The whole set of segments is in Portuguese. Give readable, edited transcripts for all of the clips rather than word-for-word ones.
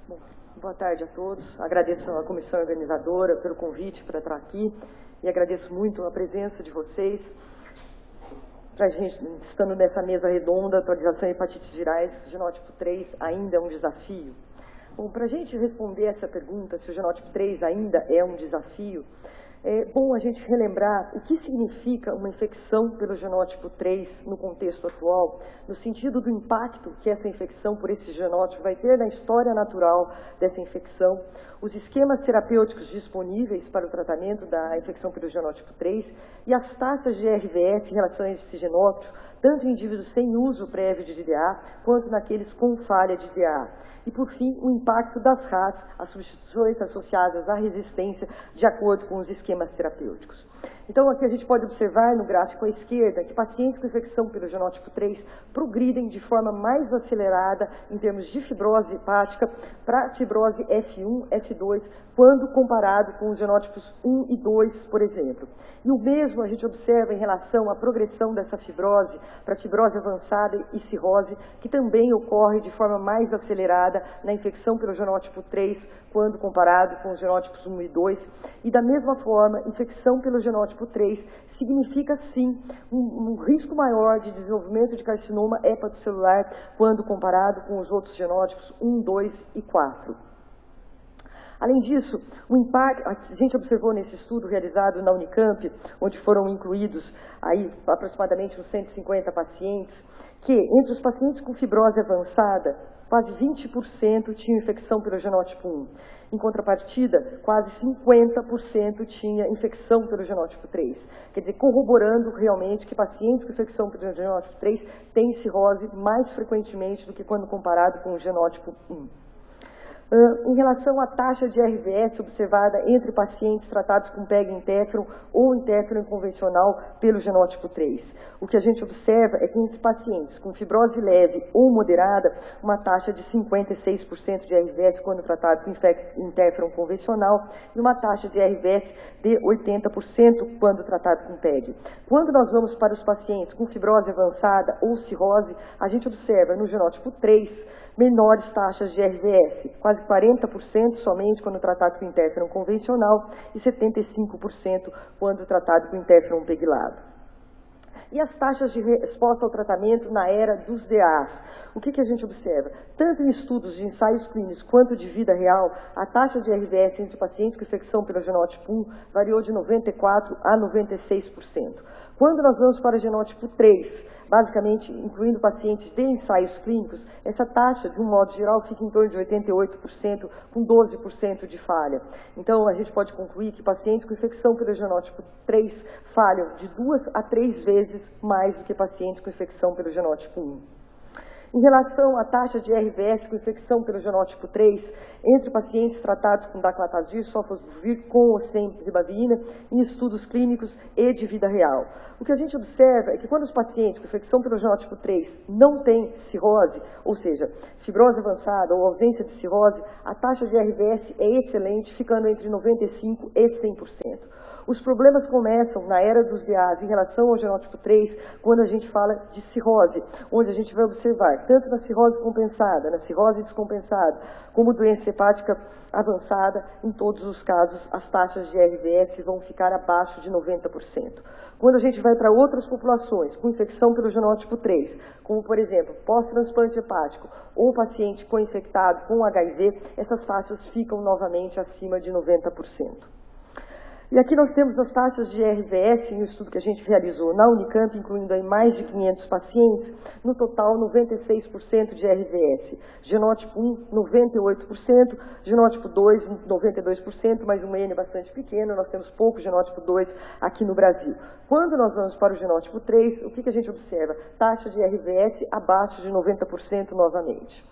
Bom, boa tarde a todos. Agradeço à comissão organizadora pelo convite para estar aqui e agradeço muito a presença de vocês. Para a gente, estando nessa mesa redonda, atualização em hepatites virais, genótipo 3 ainda é um desafio? Bom, para a gente responder essa pergunta, se o genótipo 3 ainda é um desafio, é bom a gente relembrar o que significa uma infecção pelo genótipo 3 no contexto atual, no sentido do impacto que essa infecção por esse genótipo vai ter na história natural dessa infecção, os esquemas terapêuticos disponíveis para o tratamento da infecção pelo genótipo 3 e as taxas de RVS em relação a esse genótipo, tanto em indivíduos sem uso prévio de DDA, quanto naqueles com falha de DDA. E, por fim, o impacto das RAS, as substituições associadas à resistência, de acordo com os esquemas terapêuticos. Então, aqui a gente pode observar no gráfico à esquerda que pacientes com infecção pelo genótipo 3 progridem de forma mais acelerada em termos de fibrose hepática para fibrose F1, F2, quando comparado com os genótipos 1 e 2, por exemplo. E o mesmo a gente observa em relação à progressão dessa fibrose para fibrose avançada e cirrose, que também ocorre de forma mais acelerada na infecção pelo genótipo 3, quando comparado com os genótipos 1 e 2. E da mesma forma, infecção pelo genótipo 3 significa, sim, um risco maior de desenvolvimento de carcinoma hepatocelular quando comparado com os outros genótipos 1, 2 e 4. Além disso, o impacto, a gente observou nesse estudo realizado na Unicamp, onde foram incluídos aí aproximadamente uns 150 pacientes, que entre os pacientes com fibrose avançada, quase 20% tinham infecção pelo genótipo 1. Em contrapartida, quase 50% tinha infecção pelo genótipo 3. Quer dizer, corroborando realmente que pacientes com infecção pelo genótipo 3 têm cirrose mais frequentemente do que quando comparado com o genótipo 1. Em relação à taxa de RVS observada entre pacientes tratados com PEG-interferon ou interferon convencional pelo genótipo 3. O que a gente observa é que entre pacientes com fibrose leve ou moderada, uma taxa de 56% de RVS quando tratado com interferon convencional e uma taxa de RVS de 80% quando tratado com PEG. Quando nós vamos para os pacientes com fibrose avançada ou cirrose, a gente observa no genótipo 3 menores taxas de RVS, quase 40% somente quando tratado com interferon convencional e 75% quando tratado com interferon pegilado. E as taxas de resposta ao tratamento na era dos DAs? O que a gente observa? Tanto em estudos de ensaios clínicos quanto de vida real, a taxa de RVS entre pacientes com infecção pelo genótipo 1 variou de 94% a 96%. Quando nós vamos para o genótipo 3, basicamente incluindo pacientes de ensaios clínicos, essa taxa, de um modo geral, fica em torno de 88%, com 12% de falha. Então, a gente pode concluir que pacientes com infecção pelo genótipo 3 falham de 2 a 3 vezes mais do que pacientes com infecção pelo genótipo 1. Em relação à taxa de RVS com infecção pelo genótipo 3, entre pacientes tratados com daclatazir, sofosbuvir, com ou sem ribavirin, em estudos clínicos e de vida real. O que a gente observa é que quando os pacientes com infecção pelo genótipo 3 não têm cirrose, ou seja, fibrose avançada ou ausência de cirrose, a taxa de RVS é excelente, ficando entre 95% e 100%. Os problemas começam na era dos DAs em relação ao genótipo 3, quando a gente fala de cirrose, onde a gente vai observar, tanto na cirrose compensada, na cirrose descompensada, como doença hepática avançada, em todos os casos, as taxas de RVS vão ficar abaixo de 90%. Quando a gente vai para outras populações com infecção pelo genótipo 3, como, por exemplo, pós-transplante hepático ou paciente co-infectado com HIV, essas taxas ficam novamente acima de 90%. E aqui nós temos as taxas de RVS em um estudo que a gente realizou na Unicamp, incluindo aí mais de 500 pacientes, no total 96% de RVS. Genótipo 1, 98%, genótipo 2, 92%, mas um N bastante pequeno, nós temos pouco genótipo 2 aqui no Brasil. Quando nós vamos para o genótipo 3, o que a gente observa? Taxa de RVS abaixo de 90% novamente.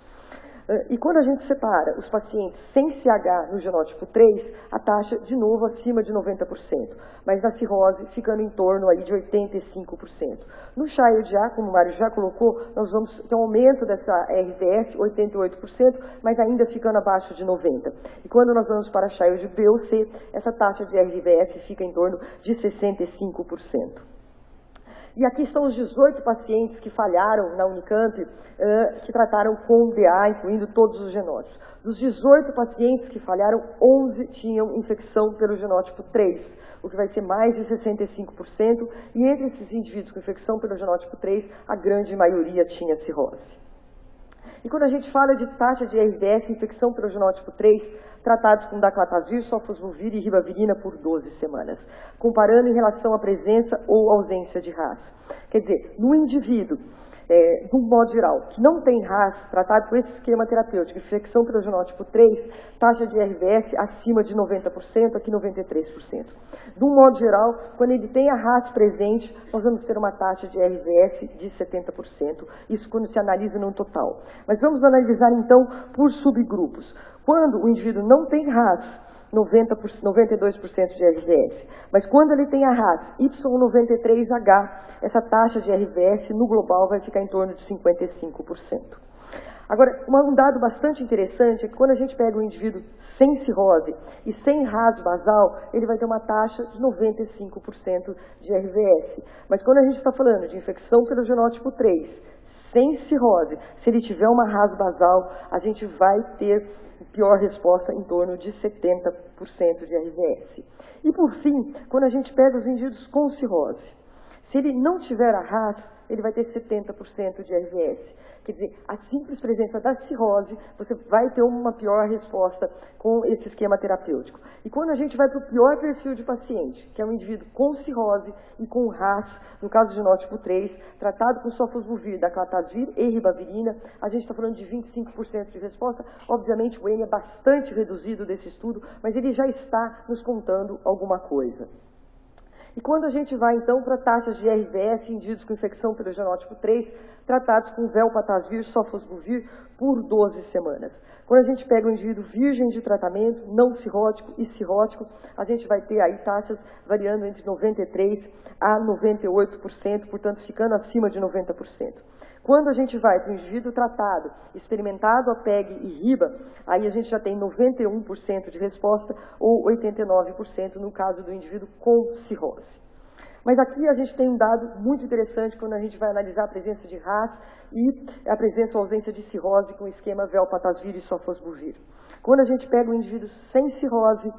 E quando a gente separa os pacientes sem CH no genótipo 3, a taxa, de novo, acima de 90%, mas na cirrose ficando em torno aí de 85%. No Child-A, como o Mário já colocou, nós vamos ter um aumento dessa RVS, 88%, mas ainda ficando abaixo de 90%. E quando nós vamos para Child-B ou C, essa taxa de RVS fica em torno de 65%. E aqui estão os 18 pacientes que falharam na Unicamp, que trataram com DA, incluindo todos os genótipos. Dos 18 pacientes que falharam, 11 tinham infecção pelo genótipo 3, o que vai ser mais de 65%, e entre esses indivíduos com infecção pelo genótipo 3, a grande maioria tinha cirrose. E quando a gente fala de taxa de RVS, infecção pelo genótipo 3, tratados com daclatazir, sofosbuvir e ribavirina por 12 semanas, comparando em relação à presença ou ausência de RAS. Quer dizer, no indivíduo, de um modo geral, que não tem RAS, tratado com esse esquema terapêutico, infecção pelo genótipo 3, taxa de RVS acima de 90%, aqui 93%. De um modo geral, quando ele tem a RAS presente, nós vamos ter uma taxa de RVS de 70%, isso quando se analisa no total. Mas vamos analisar então por subgrupos. Quando o indivíduo não tem RAS, 92% de RVS. Mas quando ele tem a RAS Y93H, essa taxa de RVS no global vai ficar em torno de 55%. Agora, um dado bastante interessante é que quando a gente pega um indivíduo sem cirrose e sem RAS basal, ele vai ter uma taxa de 95% de RVS. Mas quando a gente está falando de infecção pelo genótipo 3, sem cirrose, se ele tiver uma RAS basal, a gente vai ter pior resposta em torno de 70% de RVS. E por fim, quando a gente pega os indivíduos com cirrose, se ele não tiver a RAS, ele vai ter 70% de RVS. Quer dizer, a simples presença da cirrose, você vai ter uma pior resposta com esse esquema terapêutico. E quando a gente vai para o pior perfil de paciente, que é um indivíduo com cirrose e com RAS, no caso de genótipo 3, tratado com sofosbuvir, daclatazir e ribavirina, a gente está falando de 25% de resposta. Obviamente, o N é bastante reduzido desse estudo, mas ele já está nos contando alguma coisa. E quando a gente vai, então, para taxas de RVS em indivíduos com infecção pelo genótipo 3, tratados com velpatasvir, sofosbuvir, por 12 semanas. Quando a gente pega um indivíduo virgem de tratamento, não cirrótico e cirrótico, a gente vai ter aí taxas variando entre 93% a 98%, portanto, ficando acima de 90%. Quando a gente vai para o indivíduo tratado, experimentado a PEG e RIBA, aí a gente já tem 91% de resposta ou 89% no caso do indivíduo com cirrose. Mas aqui a gente tem um dado muito interessante quando a gente vai analisar a presença de RAS e a presença ou ausência de cirrose com o esquema velpatasvir e sofosbuvir. Quando a gente pega um indivíduo sem cirrose,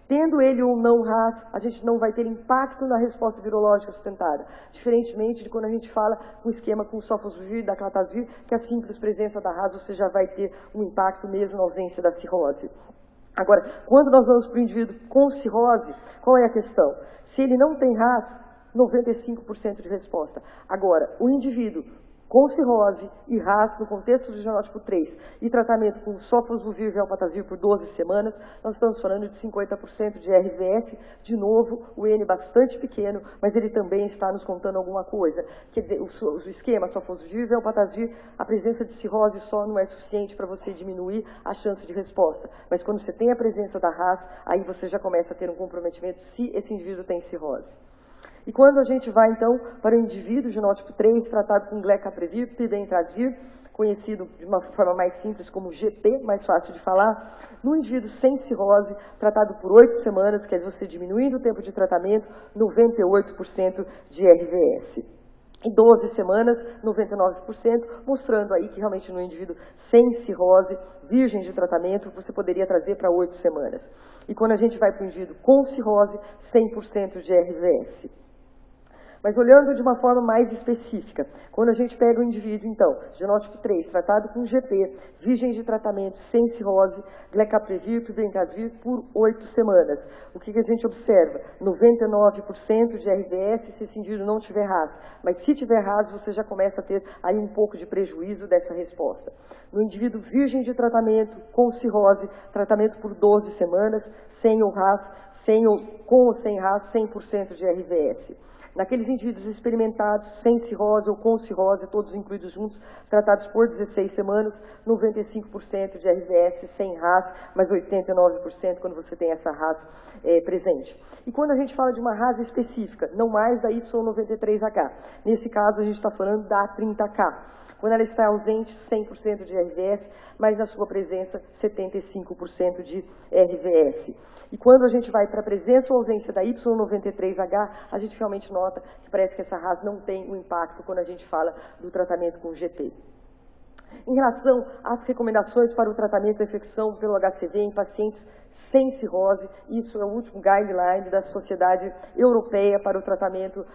tendo ele ou não RAS, a gente não vai ter impacto na resposta virológica sustentada, diferentemente de quando a gente fala com o esquema com sofosbuvir e daclatazir, que a simples presença da RAS você já vai ter um impacto mesmo na ausência da cirrose. Agora, quando nós vamos para o indivíduo com cirrose, qual é a questão? Se ele não tem RAS, 95% de resposta. Agora, o indivíduo com cirrose e RAS no contexto do genótipo 3 e tratamento com sofosbuvir e velpatasvir por 12 semanas, nós estamos falando de 50% de RVS. De novo, o N bastante pequeno, mas ele também está nos contando alguma coisa. Quer dizer, o esquema sofosbuvir e velpatasvir, a presença de cirrose só não é suficiente para você diminuir a chance de resposta. Mas quando você tem a presença da RAS, aí você já começa a ter um comprometimento se esse indivíduo tem cirrose. E quando a gente vai, então, para o indivíduo genótipo 3, tratado com glecaprevir, pibentrazvir, conhecido de uma forma mais simples como GP, mais fácil de falar, no indivíduo sem cirrose, tratado por 8 semanas, quer dizer, você diminuindo o tempo de tratamento, 98% de RVS. Em 12 semanas, 99%, mostrando aí que realmente no indivíduo sem cirrose, virgem de tratamento, você poderia trazer para 8 semanas. E quando a gente vai para o indivíduo com cirrose, 100% de RVS. Mas olhando de uma forma mais específica, quando a gente pega o indivíduo, então, genótipo 3, tratado com GP, virgem de tratamento, sem cirrose, glecaprevir, pibentrazvir, por 8 semanas. O que a gente observa? 99% de RVS se esse indivíduo não tiver RAS. Mas se tiver RAS, você já começa a ter aí um pouco de prejuízo dessa resposta. No indivíduo virgem de tratamento, com cirrose, tratamento por 12 semanas, sem o RAS, com ou sem RAS, 100% de RVS. Naqueles indivíduos experimentados, sem cirrose ou com cirrose, todos incluídos juntos, tratados por 16 semanas, 95% de RVS sem RAS, mas 89% quando você tem essa RAS presente. E quando a gente fala de uma RAS específica, não mais da Y93H, nesse caso a gente está falando da A30K. Quando ela está ausente, 100% de RVS, mas na sua presença, 75% de RVS. E quando a gente vai para a presença ou ausência da Y93H, a gente realmente nota que parece que essa RAS não tem um impacto quando a gente fala do tratamento com GP. Em relação às recomendações para o tratamento da infecção pelo HCV em pacientes sem cirrose, isso é o último guideline da Sociedade Europeia para o Tratamento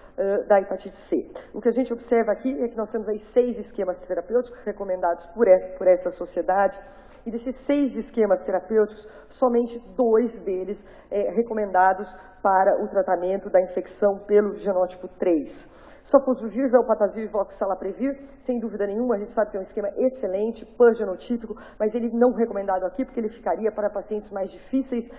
da Hepatite C. O que a gente observa aqui é que nós temos aí 6 esquemas terapêuticos recomendados por essa sociedade, e desses 6 esquemas terapêuticos, somente 2 deles recomendados para o tratamento da infecção pelo genótipo 3. Sofosbuvir, velpatasvir e voxalaprevir, sem dúvida nenhuma, a gente sabe que é um esquema excelente, pan-genotípico, mas ele não recomendado aqui porque ele ficaria para pacientes mais difíceis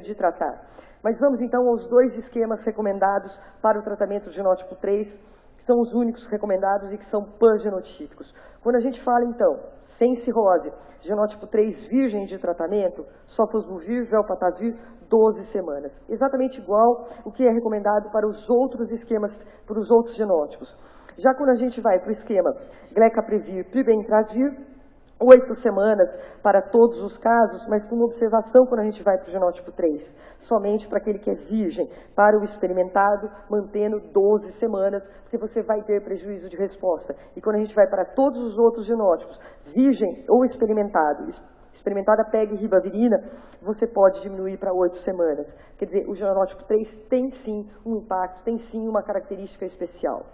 de tratar. Mas vamos então aos 2 esquemas recomendados para o tratamento do genótipo 3, que são os únicos recomendados e que são pan-genotípicos. Quando a gente fala, então, sem cirrose, genótipo 3 virgem de tratamento, sofosbuvir, velpatasvir, 12 semanas. Exatamente igual o que é recomendado para os outros esquemas, para os outros genótipos. Já quando a gente vai para o esquema glecaprevir, pribentrazvir, 8 semanas para todos os casos, mas com uma observação quando a gente vai para o genótipo 3, somente para aquele que é virgem, para o experimentado, mantendo 12 semanas, porque você vai ter prejuízo de resposta. E quando a gente vai para todos os outros genótipos, virgem ou experimentada PEG e ribavirina, você pode diminuir para 8 semanas. Quer dizer, o genótipo 3 tem sim um impacto, tem sim uma característica especial.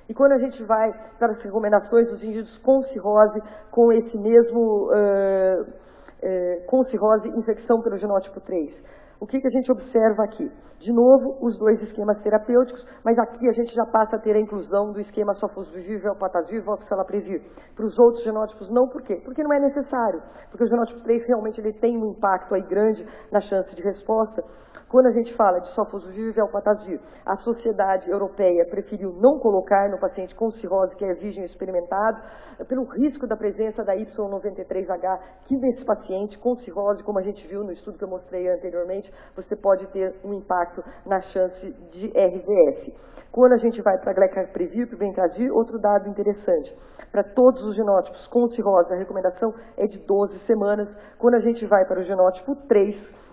E quando a gente vai para as recomendações dos indivíduos com cirrose, com esse mesmo, com cirrose, infecção pelo genótipo 3, o que a gente observa aqui? De novo, os 2 esquemas terapêuticos, mas aqui a gente já passa a ter a inclusão do esquema sofosbuvir, velpatasvir, voxalaprevir. Para os outros genótipos não, por quê? Porque não é necessário, porque o genótipo 3 realmente ele tem um impacto aí grande na chance de resposta. Quando a gente fala de sofosbuvir e velpatasvir, a Sociedade Europeia preferiu não colocar no paciente com cirrose, que é virgem experimentado, pelo risco da presença da Y93H, que nesse paciente com cirrose, como a gente viu no estudo que eu mostrei anteriormente, você pode ter um impacto na chance de RVS. Quando a gente vai para glecaprevir, pribentrazvir, outro dado interessante. Para todos os genótipos com cirrose, a recomendação é de 12 semanas. Quando a gente vai para o genótipo 3,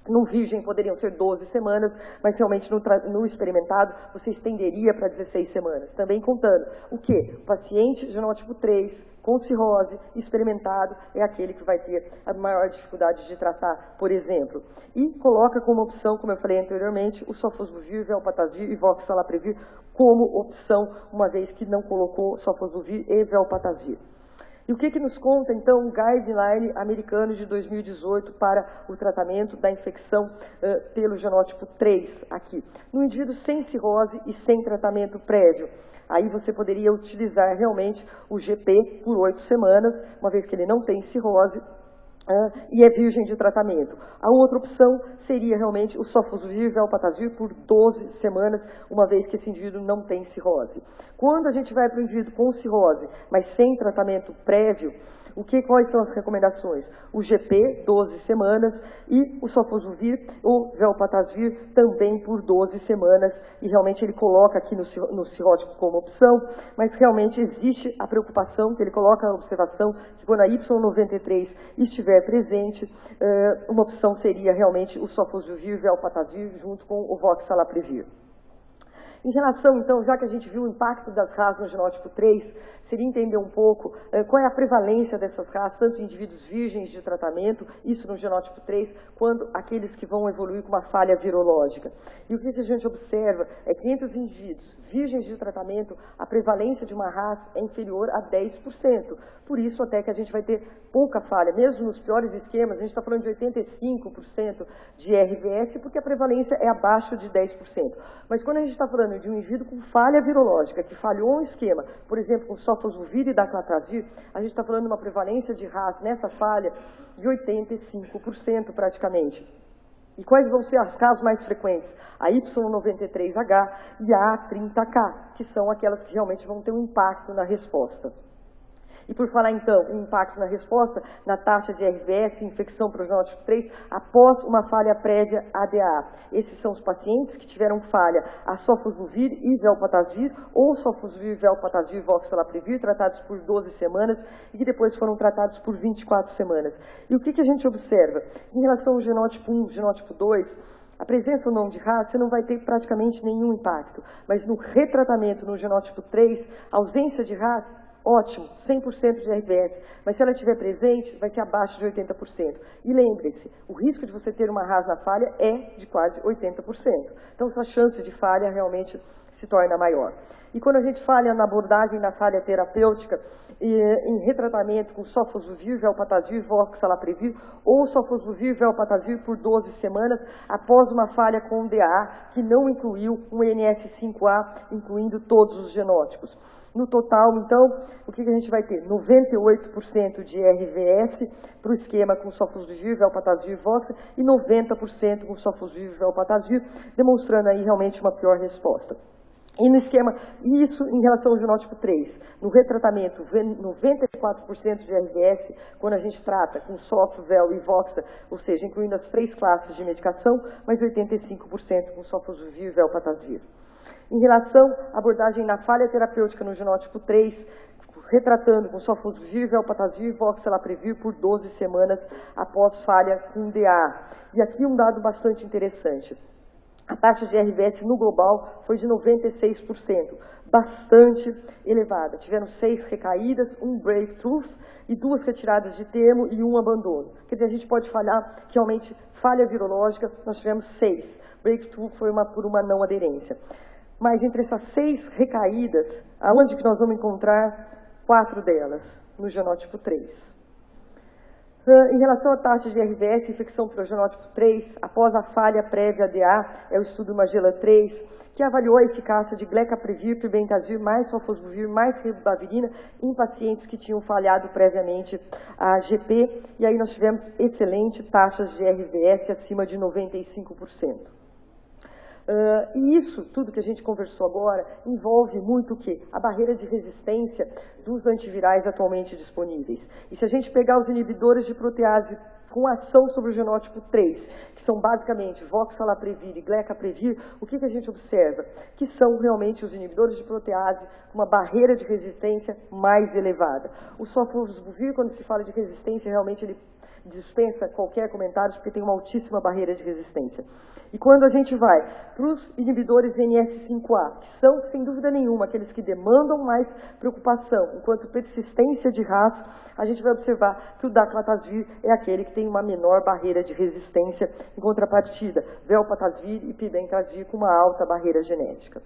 no virgem poderiam ser 12 semanas, mas realmente no experimentado você estenderia para 16 semanas. Também contando o quê? O paciente genótipo 3 com cirrose experimentado é aquele que vai ter a maior dificuldade de tratar, por exemplo. E coloca como opção, como eu falei anteriormente, o sofosbuvir, velpatasvir e voxalaprevir como opção, uma vez que não colocou sofosbuvir e velpatasvir. E o que nos conta, então, o guideline americano de 2018 para o tratamento da infecção pelo genótipo 3 aqui? No indivíduo sem cirrose e sem tratamento prévio, aí você poderia utilizar realmente o GP por 8 semanas, uma vez que ele não tem cirrose, e é virgem de tratamento. A outra opção seria realmente o sofosbuvir, velpatasvir por 12 semanas, uma vez que esse indivíduo não tem cirrose. Quando a gente vai para o indivíduo com cirrose, mas sem tratamento prévio, quais são as recomendações? O GP, 12 semanas, e o sofosbuvir ou velpatasvir também por 12 semanas, e realmente ele coloca aqui no cirrótico como opção, mas realmente existe a preocupação, que ele coloca a observação, que quando a Y93 estiver presente, uma opção seria realmente o sofosbuvir, velpatasvir, junto com o voxalaprevir. Em relação, então, já que a gente viu o impacto das RAS no genótipo 3, seria entender um pouco qual é a prevalência dessas RAS, tanto em indivíduos virgens de tratamento, isso no genótipo 3, quanto aqueles que vão evoluir com uma falha virológica. E o que a gente observa é que entre os indivíduos virgens de tratamento, a prevalência de uma RAS é inferior a 10%. Por isso, até que a gente vai ter pouca falha, mesmo nos piores esquemas, a gente está falando de 85% de RVS, porque a prevalência é abaixo de 10%. Mas quando a gente está falando de um indivíduo com falha virológica, que falhou um esquema, por exemplo, com sofosbuvir e daclatazir, a gente está falando de uma prevalência de RAS nessa falha de 85% praticamente. E quais vão ser as casos mais frequentes? A Y93H e a A30K, que são aquelas que realmente vão ter um impacto na resposta. E por falar, então, em impacto na resposta, na taxa de RVS, infecção para o genótipo 3, após uma falha prévia ADA. Esses são os pacientes que tiveram falha a sofosbuvir e velpatasvir, ou sofosbuvir, velpatasvir, voxalaprevir, tratados por 12 semanas, e que depois foram tratados por 24 semanas. E o que a gente observa? Em relação ao genótipo 1, genótipo 2, a presença ou não de RAS, você não vai ter praticamente nenhum impacto. Mas no retratamento, no genótipo 3, ausência de RAS, ótimo, 100% de RVS, mas se ela estiver presente, vai ser abaixo de 80%. E lembre-se, o risco de você ter uma RAS na falha é de quase 80%. Então, sua chance de falha realmente se torna maior. E quando a gente falha na abordagem da falha terapêutica, em retratamento com sofosbuvir, velpatasvir, voxalaprevir, ou sofosbuvir, velpatasvir por 12 semanas, após uma falha com DA, que não incluiu um NS5A, incluindo todos os genótipos. No total, então, o que a gente vai ter? 98% de RVS para o esquema com sofosbuvir, velpatasvir, voxa, e 90% com sofosbuvir, velpatasvir, demonstrando aí realmente uma pior resposta. E no esquema, isso em relação ao genótipo 3, no retratamento, 94% de RVS, quando a gente trata com SOF, VEL e VOXA, ou seja, incluindo as 3 classes de medicação, mas 85% com sofosbuvir, velpatasvir. Em relação à abordagem na falha terapêutica no genótipo 3, retratando com sofosbuvir, velpatasvir, voxalaprevir por 12 semanas após falha com DA. E aqui um dado bastante interessante. A taxa de RVS no global foi de 96%, bastante elevada. Tiveram 6 recaídas, 1 breakthrough e 2 retiradas de termo e 1 abandono. Quer dizer, a gente pode falar que realmente falha virológica, nós tivemos 6. Breakthrough foi por uma não aderência. Mas entre essas 6 recaídas, aonde que nós vamos encontrar 4 delas? No genótipo 3. Em relação à taxa de RVS, infecção pelo genótipo 3, após a falha prévia DA, é o estudo Magela 3, que avaliou a eficácia de glecaprevir, pibentazvir, mais sofosbuvir, mais ribavirina em pacientes que tinham falhado previamente a GP, e aí nós tivemos excelentes taxas de RVS acima de 95%. E isso, tudo que a gente conversou agora, envolve muito o quê? A barreira de resistência dos antivirais atualmente disponíveis. E se a gente pegar os inibidores de protease com ação sobre o genótipo 3, que são basicamente voxalaprevir e glecaprevir, o que a gente observa? Que são realmente os inibidores de protease com uma barreira de resistência mais elevada. O sofosbuvir, quando se fala de resistência, realmente ele dispensa qualquer comentário, porque tem uma altíssima barreira de resistência. E quando a gente vai para os inibidores NS5A, que são, sem dúvida nenhuma, aqueles que demandam mais preocupação, enquanto persistência de RAS, a gente vai observar que o daclatasvir é aquele que tem uma menor barreira de resistência, em contrapartida, velpatasvir e pibentazvir com uma alta barreira genética.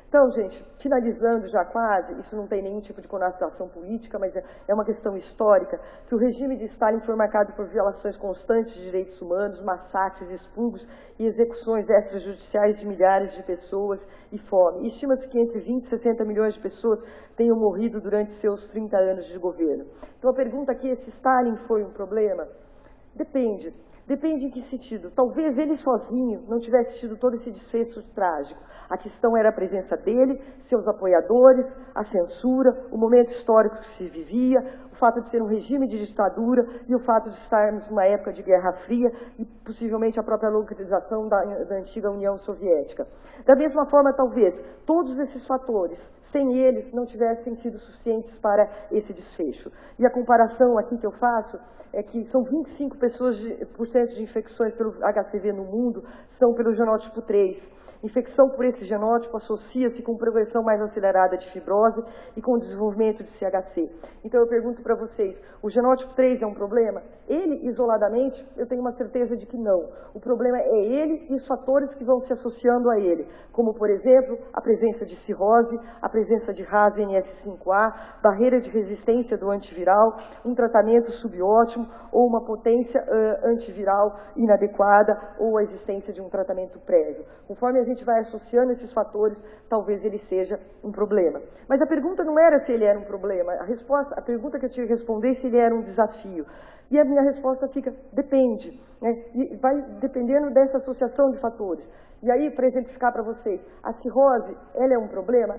Então, gente, finalizando já quase, isso não tem nenhum tipo de conotação política, mas é uma questão histórica, que o regime de Stalin foi marcado por violações constantes de direitos humanos, massacres, expurgos e execuções extrajudiciais de milhares de pessoas e fome. Estima-se que entre 20 e 60 milhões de pessoas tenham morrido durante seus 30 anos de governo. Então, a pergunta aqui é se Stalin foi um problema? Depende. Depende em que sentido. Talvez ele sozinho não tivesse tido todo esse desfecho trágico. A questão era a presença dele, seus apoiadores, a censura, o momento histórico que se vivia, o fato de ser um regime de ditadura e o fato de estarmos numa época de Guerra Fria e possivelmente a própria localização da antiga União Soviética. Da mesma forma, talvez, todos esses fatores, sem eles, não tivessem sido suficientes para esse desfecho. E a comparação aqui que eu faço é que são 25% de infecções pelo HCV no mundo são pelo genótipo 3. Infecção por esse genótipo associa-se com progressão mais acelerada de fibrose e com o desenvolvimento de CHC. Então eu pergunto para vocês, o genótipo 3 é um problema? Ele, isoladamente, eu tenho uma certeza de que não. O problema é ele e os fatores que vão se associando a ele, como, por exemplo, a presença de cirrose, a presença de RAS NS5A, barreira de resistência do antiviral, um tratamento subótimo ou uma potência antiviral inadequada ou a existência de um tratamento prévio. Conforme a gente vai associando esses fatores, talvez ele seja um problema. Mas a pergunta não era se ele era um problema, a pergunta que eu tinha que responder é se ele era um desafio. E a minha resposta fica, depende, né? E vai dependendo dessa associação de fatores. E aí, para exemplificar para vocês, a cirrose, ela é um problema?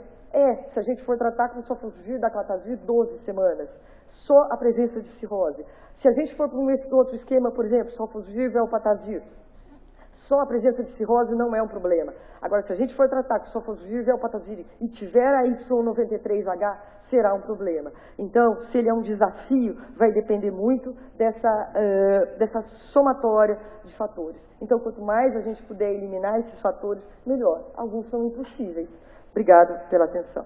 Se a gente for tratar com sofosbuvir e daclatasvir 12 semanas, só a presença de cirrose. Se a gente for para um outro esquema, por exemplo, sofosbuvir e velpatasvir, Só a presença de cirrose não é um problema. Agora, se a gente for tratar com sofosbuvir, velpatasvir e tiver a Y93H, será um problema. Então, se ele é um desafio, vai depender muito dessa somatória de fatores. Então, quanto mais a gente puder eliminar esses fatores, melhor. Alguns são impossíveis. Obrigado pela atenção.